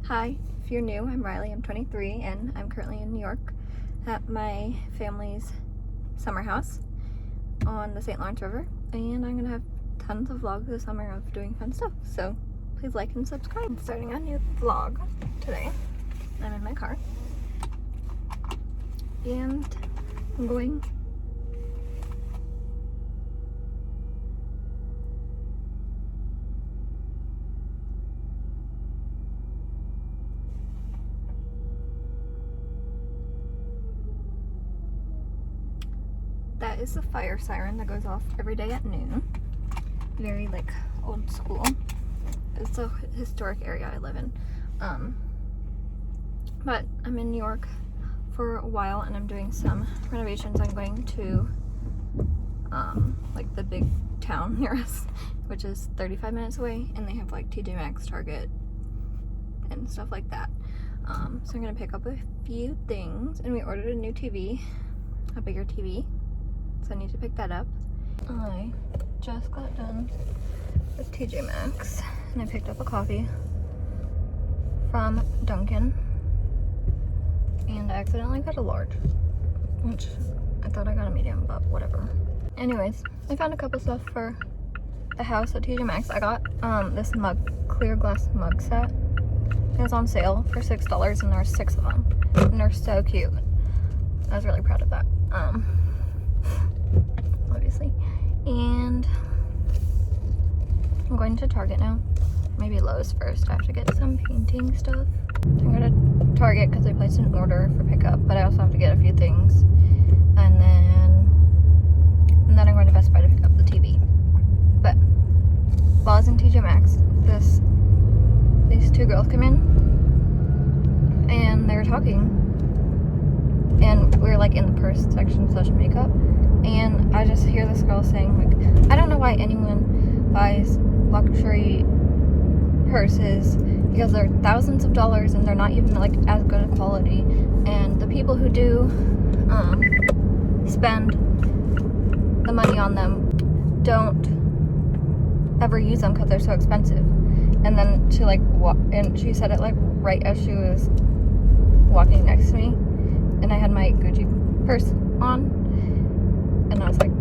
Hi, if you're new, I'm Riley. I'm 23 and I'm currently in New York at my family's summer house on the St. Lawrence River, and I'm gonna have tons of vlogs this summer of doing fun stuff, so please like and subscribe. I'm starting a new vlog today. I'm in my car and I'm going That is the fire siren that goes off every day at noon. Very like old school. It's a historic area I live in. But I'm in New York for a while and I'm doing some renovations. I'm going to like the big town near us, which is 35 minutes away, and they have like TJ Maxx, Target, and stuff like that. So I'm gonna pick up a few things, and we ordered a new TV, a bigger TV. So I need to pick that up. I just got done with TJ Maxx and I picked up a coffee from Dunkin', and I accidentally got a large, which I thought I got a medium, but whatever. Anyways, I found a couple stuff for the house at TJ Maxx. I got this clear glass mug set. It was on sale for $6 and there were 6 of them, and they're so cute. I was really proud of that. Obviously. And I'm going to Target now. Maybe Lowe's first. I have to get some painting stuff. I'm going to Target because I placed an order for pickup, but I also have to get a few things. And then I'm going to Best Buy to pick up the TV. But while I was in TJ Maxx, these two girls come in and they were talking. And we were like in the purse section / makeup, and I just hear this girl saying like, I don't know why anyone buys luxury purses because they're thousands of dollars and they're not even like as good a quality, and the people who do spend the money on them don't ever use them because they're so expensive. And then she like and she said it like right as she was walking next to me, and I had my Gucci purse on, and I was like,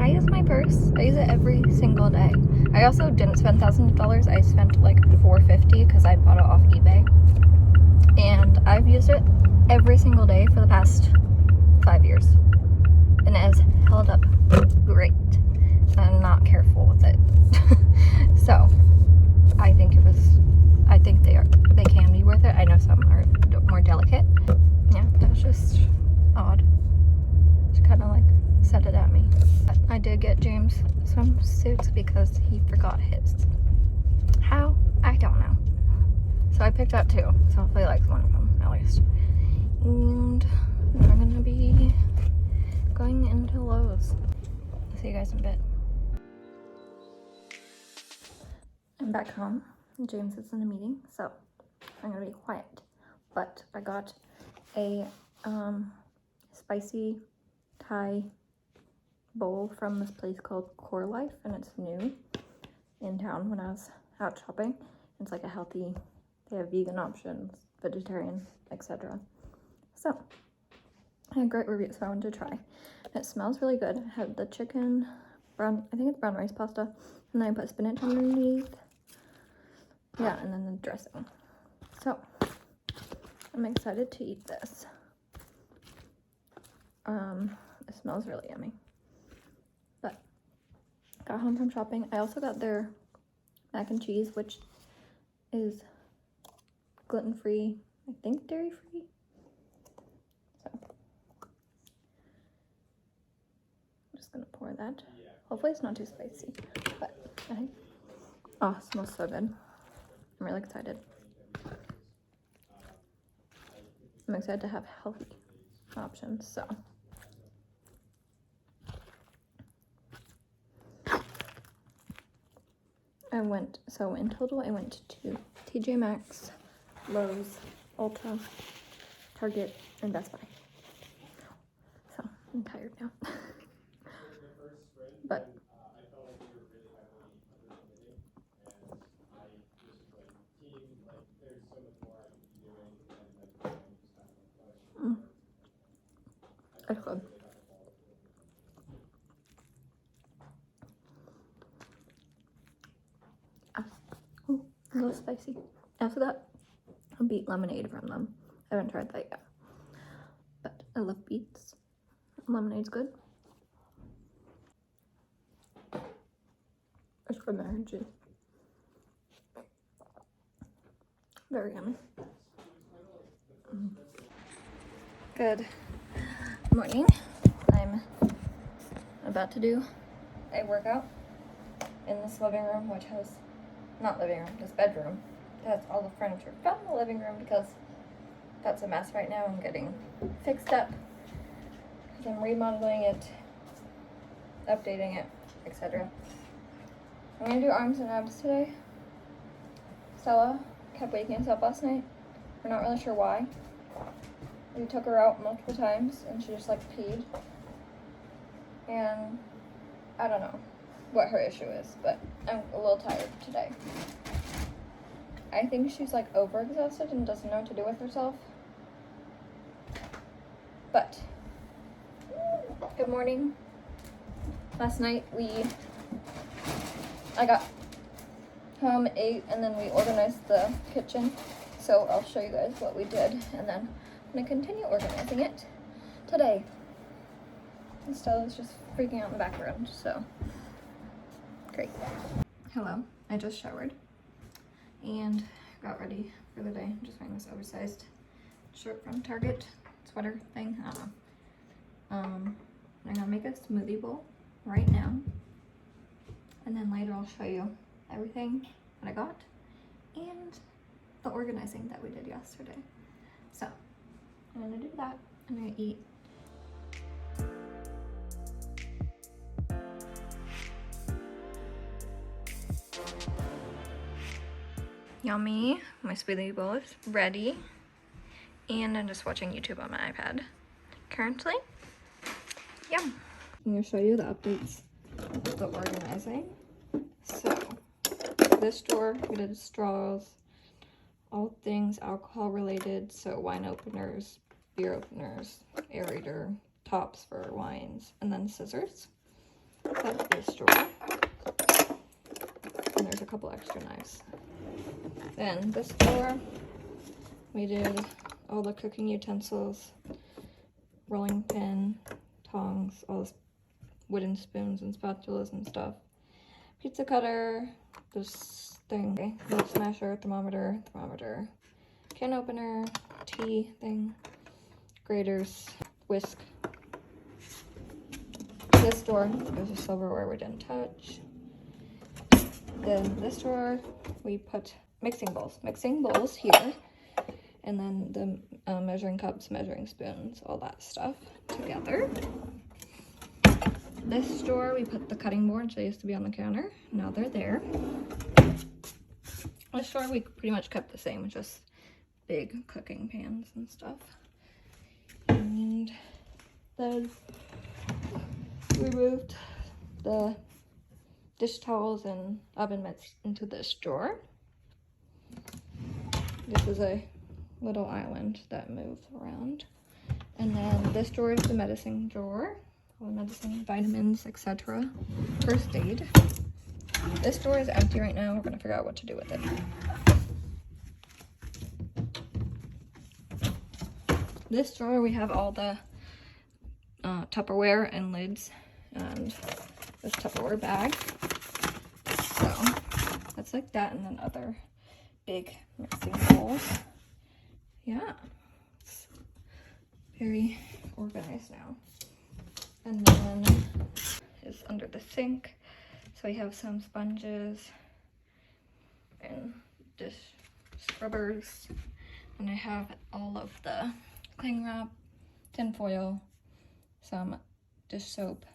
I use my purse. I use it every single day. I also didn't spend thousands of dollars. I spent like $450 because I bought it off eBay, and I've used it every single day for the past 5 years, and it has held up great. I'm not careful with it. So I think they can be worth it. I know some are more delicate. Yeah, that was just odd. She kind of like said it at me. But I did get James some suits because he forgot his. How? I don't know. So I picked up 2, so hopefully he likes one of them at least. And then I'm gonna be going into Lowe's. I'll see you guys in a bit. I'm back home. James is in a meeting, so I'm gonna be quiet. But I got a spicy Thai bowl from this place called Core Life, and it's new in town when I was out shopping. It's like a healthy, they have vegan options, vegetarian, etc. So I had great reviews, so I wanted to try. It smells really good. I had the chicken, I think it's brown rice pasta, and then I put spinach underneath. Yeah, and then the dressing. So I'm excited to eat this. It smells really yummy. But got home from shopping. I also got their mac and cheese, which is gluten-free, I think dairy-free. So I'm just gonna pour that. Hopefully it's not too spicy, but I think, oh, it smells so good. I'm really excited. I'm excited to have healthy options, so. In total, I went to TJ Maxx, Lowe's, Ulta, Target, and Best Buy. So, I'm tired now. But little spicy. After that, a beet lemonade from them. I haven't tried that yet. But I love beets. Lemonade's good. It's good mac and cheese. Very yummy. Good morning. I'm about to do a workout in this living room, which has, not living room, this bedroom. It has all the furniture from the living room because that's a mess right now. I'm getting fixed up because I'm remodeling it, updating it, etc. I'm gonna do arms and abs today. Stella kept waking us up last night. We're not really sure why. We took her out multiple times and she just like peed. And I don't know what her issue is, but I'm a little tired today. I think she's like overexhausted and doesn't know what to do with herself. But good morning. Last night I got home, ate, and then we organized the kitchen. So I'll show you guys what we did, and then I'm gonna continue organizing it today. And Stella's just freaking out in the background, so great. Hello, I just showered and got ready for the day. I'm just wearing this oversized shirt from Target, sweater thing, I don't know. I'm gonna make a smoothie bowl right now, and then later I'll show you everything that I got and the organizing that we did yesterday. So I'm gonna do that. I'm gonna eat. Yummy. My smoothie bowl is ready. And I'm just watching YouTube on my iPad currently. Yum. I'm gonna show you the updates of the organizing. So this drawer, we did straws, all things alcohol related. So wine openers, beer openers, aerator, tops for wines, and then scissors. That's this drawer. And there's a couple extra knives. Then this drawer, we did all the cooking utensils, rolling pin, tongs, all this wooden spoons and spatulas and stuff. Pizza cutter, this thing, milk smasher, thermometer, can opener, tea thing, graters, whisk. This drawer, there's a silverware we didn't touch. Then this drawer, we put mixing bowls here, and then the measuring cups, measuring spoons, all that stuff together. This drawer, we put the cutting boards. They used to be on the counter. Now they're there. This drawer, we pretty much kept the same, just big cooking pans and stuff. And then we moved the dish towels and oven mitts into this drawer. This is a little island that moves around. And then this drawer is the medicine drawer. All the medicine, vitamins, etc. First aid. This drawer is empty right now. We're gonna figure out what to do with it. This drawer, we have all the Tupperware and lids and this Tupperware bag. So that's like that, and then other big mixing bowls. Yeah, it's very organized now. And then is under the sink. So we have some sponges and dish scrubbers. And I have all of the cling wrap, tin foil, some dish soap.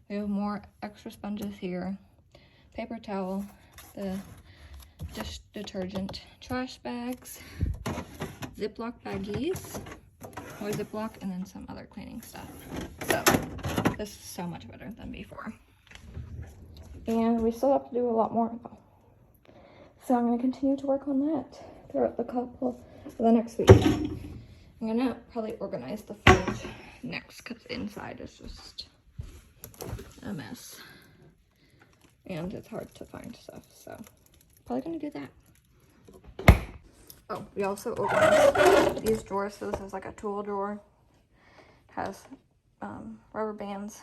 We have more extra sponges here, paper towel, the dish detergent, trash bags, Ziploc baggies, more Ziploc, and then some other cleaning stuff. So this is so much better than before. And we still have to do a lot more though. So I'm going to continue to work on that throughout the next week. I'm going to probably organize the fridge next because inside is just a mess. And it's hard to find stuff, so probably going to do that. Oh, we also organized these drawers. So this is like a tool drawer. Has rubber bands,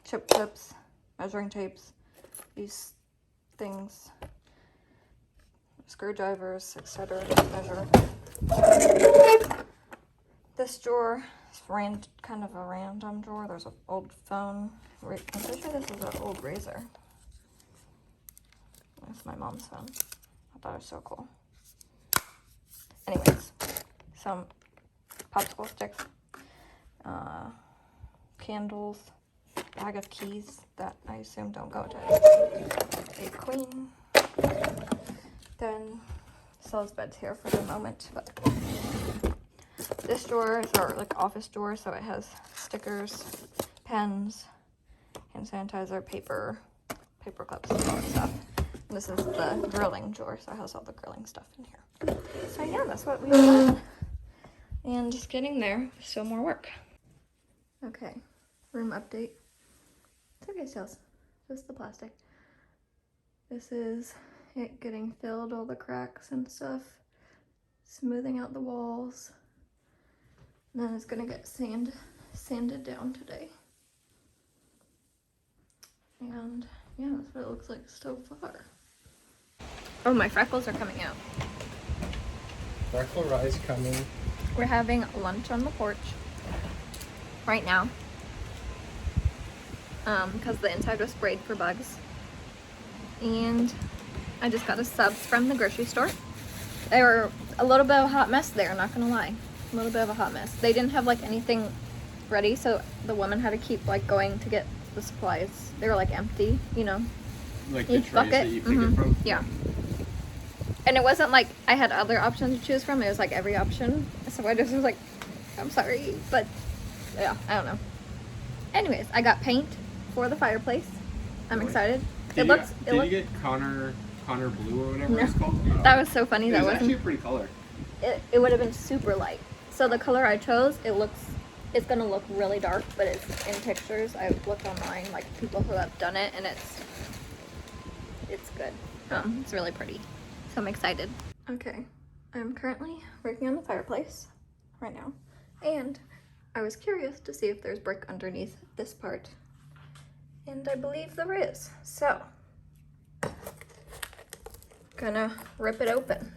chip clips, measuring tapes, these things, screwdrivers, etc. to measure. This drawer is kind of a random drawer. There's an old phone. I'm pretty sure this is an old razor. That's my mom's phone. I thought it was so cool. Anyways, some popsicle sticks, candles, bag of keys that I assume don't go to a queen. Then Stella's bed's here for the moment, but this drawer is our like office drawer, so it has stickers, pens, hand sanitizer, paper clips, and all that stuff. And this is the grilling drawer, so it has all the grilling stuff in here. So yeah, that's what we've done. And just getting there, still more work. Okay, room update. It's okay, Stels. Just the plastic. This is it getting filled, all the cracks and stuff. Smoothing out the walls. And then it's gonna get sanded down today. And yeah, that's what it looks like so far. Oh, my freckles are coming out. Freckle rise coming. We're having lunch on the porch right now. Because the inside was sprayed for bugs. And I just got a subs from the grocery store. They were a little bit of a hot mess there, not gonna lie. A little bit of a hot mess. They didn't have like anything ready, so the woman had to keep like going to get the supplies. They were like empty, you know. Like the trays that you pick it from? Yeah. And it wasn't like I had other options to choose from. It was like every option. So I just was like, I'm sorry, but yeah, I don't know. Anyways, I got paint for the fireplace. I'm excited. Did you get Connor Blue or whatever it's called? That was so funny. It was actually a pretty color. It would have been super light. So the color I chose, it's gonna look really dark, but it's in pictures. I looked online, like people who have done it, and it's good. It's really pretty. So I'm excited. Okay, I'm currently working on the fireplace right now, and I was curious to see if there's brick underneath this part, and I believe there is. So, gonna rip it open.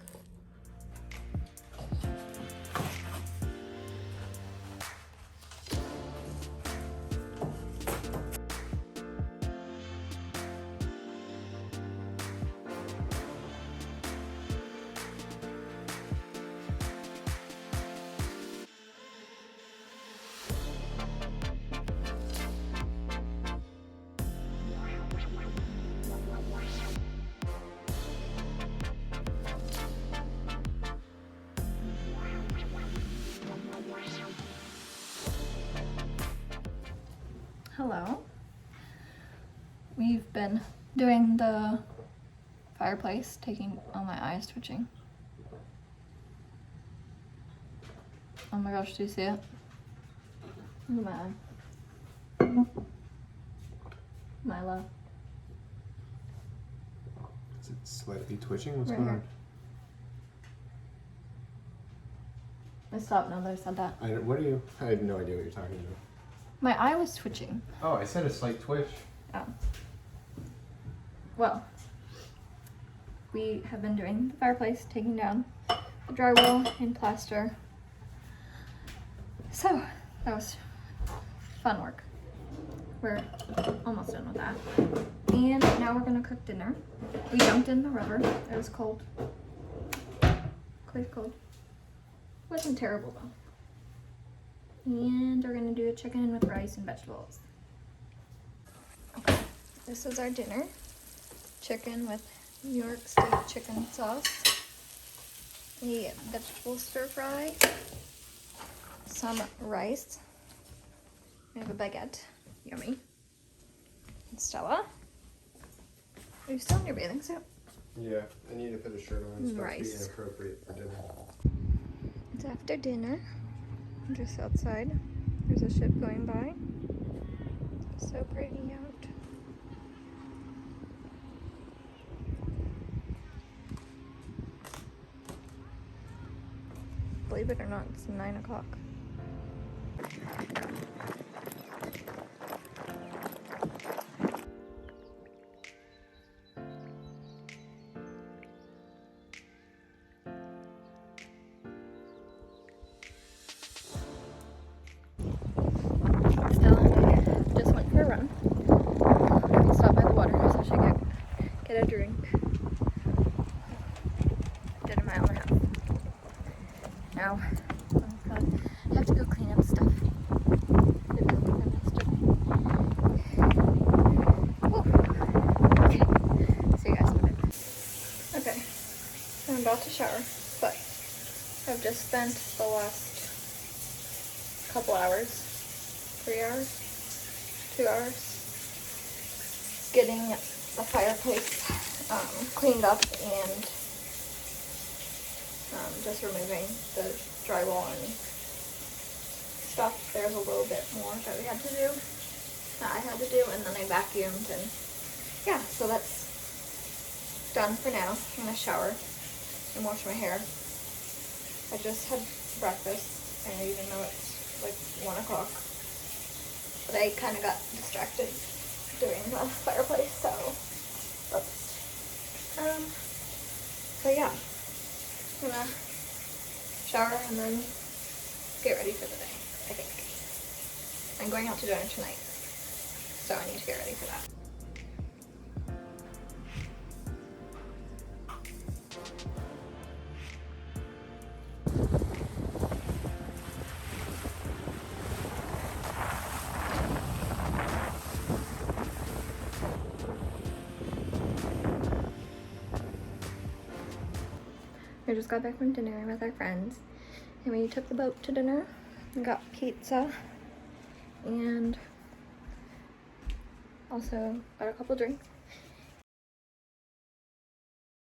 Hello. We've been doing the fireplace, my eyes twitching. Oh my gosh, do you see it? Look at my eye. Milo. Is it slightly twitching? What's Right going here. on? I stopped now that I said that. I have no idea what you're talking about. My eye was twitching. Oh, I said a slight twitch. Oh. Well, we have been doing the fireplace, taking down the drywall and plaster. So, that was fun work. We're almost done with that. And now we're gonna cook dinner. We dumped in the rubber. It was cold. Quite cold. Wasn't terrible though. And we're gonna do a chicken with rice and vegetables. Okay, this is our dinner. Chicken with New York steak chicken sauce. A vegetable stir fry. Some rice. We have a baguette. Yummy. And Stella. Are you still in your bathing suit? Yeah, I need to put a shirt on. It's Rice. supposed to be inappropriate for dinner. It's after dinner. I'm just outside. There's a ship going by. So pretty out. believe it or not, it's 9 o'clock. Stella and I just went for a run. We stopped by the water so she could get a drink. Did a mile and a half. Now, oh God, I have to go clean up stuff. Didn't go clean up yesterday. Woo. Okay, see you guys in a bit. Okay, I'm about to shower, but I've just spent the last couple hours, 3 hours, 2 hours, getting the fireplace cleaned up and just removing the drywall and stuff. There's a little bit more that we had to do, that I had to do, and then I vacuumed, and yeah, so that's done for now. I'm gonna shower and wash my hair. I just had breakfast, and even though it's like 1 o'clock, but I kind of got distracted doing the fireplace, so oops. But yeah, I'm gonna shower and then get ready for the day, I think. I'm going out to dinner tonight, so I need to get ready for that. We just got back from dinner with our friends, and we took the boat to dinner and got pizza, and also got a couple drinks.